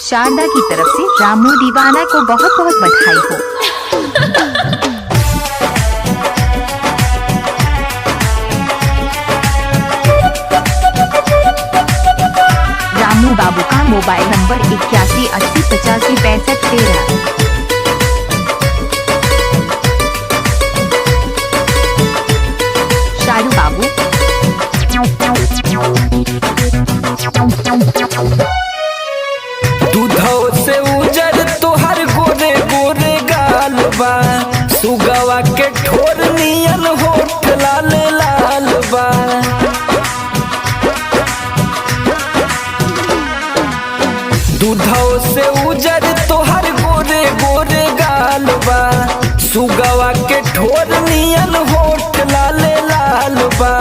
शारदा की तरफ से रामू दीवाना को बहुत बहुत बधाई हो। रामू बाबू का मोबाइल नंबर 8180856513। शारू बाबू दूधो से उजर तोहर गोरे गोरे गाल बा, सुगवा के ठोर नियन होठ लाल लाल बा। दूधो से उजर तोहर गोरे गोरे गाल बा, सुगवा के ठोर नियन होठ लाल लाल बा।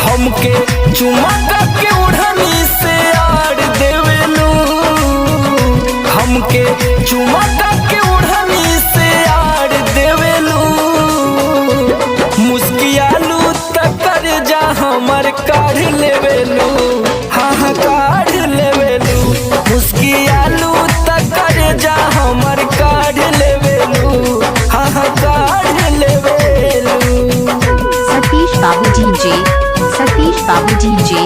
हमके चुमा के उड़नी से आड़ देवेलू, हमके चुमा के उड़नी से आड़ देवेलू। मुस्कियालू तकर जा हमर काढ़ लेवेलू, हाँ हाँ काढ़ लेवेलू। मुस्कियालू तकर जा हमर काढ़ लेवेलू, हाँ हाँ काढ़ लेवेलू। सतीश बाबू डीजे, सतीश बाबू डीजे,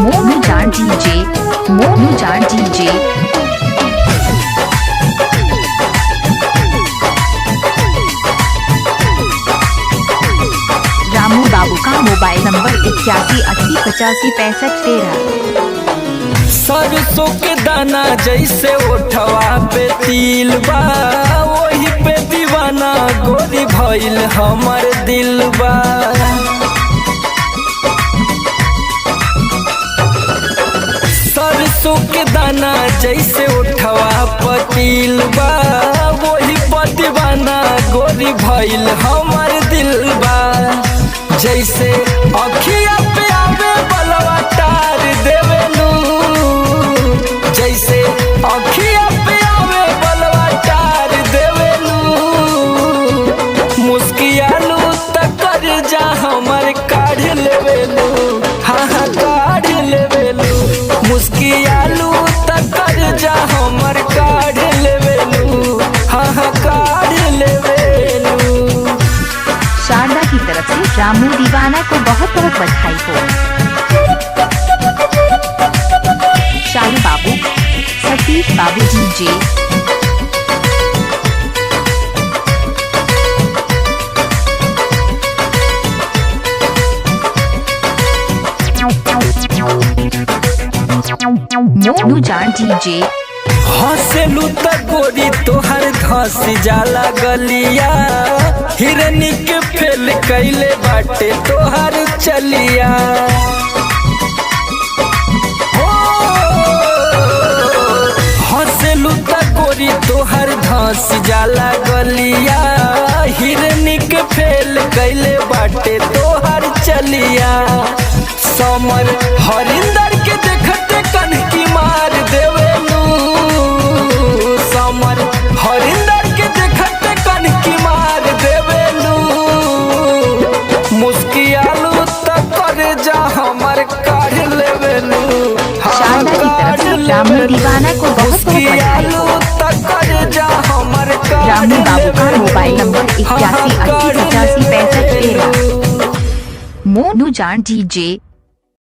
मोनू जान डीजे, मोनू जान डीजे। रामू बाबू का मोबाइल नंबर 8180856513। सरसों के दाना जैसे ओठवा पे तिल बा, वही पे दीवाना गोरी भइल हमर दिल बा। सरसों के दाना जैसे उठवा पतिल बा, वही पे दीवाना गोरी भइल हमर दिल बा। जैसे अखिया पे आवे बलवा तार देवेलू, जैसे अखिया पे आवे बलवा तार देवेलू। मुस्कियालू तकर जा हमर काढ़ लेवेलू, हाँ हाँ काढ़ लेवेलू। मुस्कियालू तकर जा हमर काढ़ लेवेलू, हाँ हाँ काढ़ लेवेलू। शारदा की तरफ से रामू दीवाना को बहुत बहुत बधाई हो। शारू बाबू, सतीश बाबू डीजे, मोनू जान डीजे। हंसेलू त गोरी तोहर धस जाला गलिया, हिरनी के फेल कैले बाटे तोहर चलिया। हंसेलू त गोरी तोहर धस जाला गलिया, हिरनी के फेल कैले बाटे तोहर चलिया। समर हरिंदर के देखते कनकी मार देवेलू, समर हरिंदर के देखते कनकी मार देवेलू। मुस्कियालू तकर जा हमर काढ़ लेवेलू, शारदा की तरफ से रामू दीवाना को बहुत बहुत बधाई हो। तकर जा हमर काढ़ रामू बाबू का मोबाइल नंबर 8180856513। मोनू जान डीजे।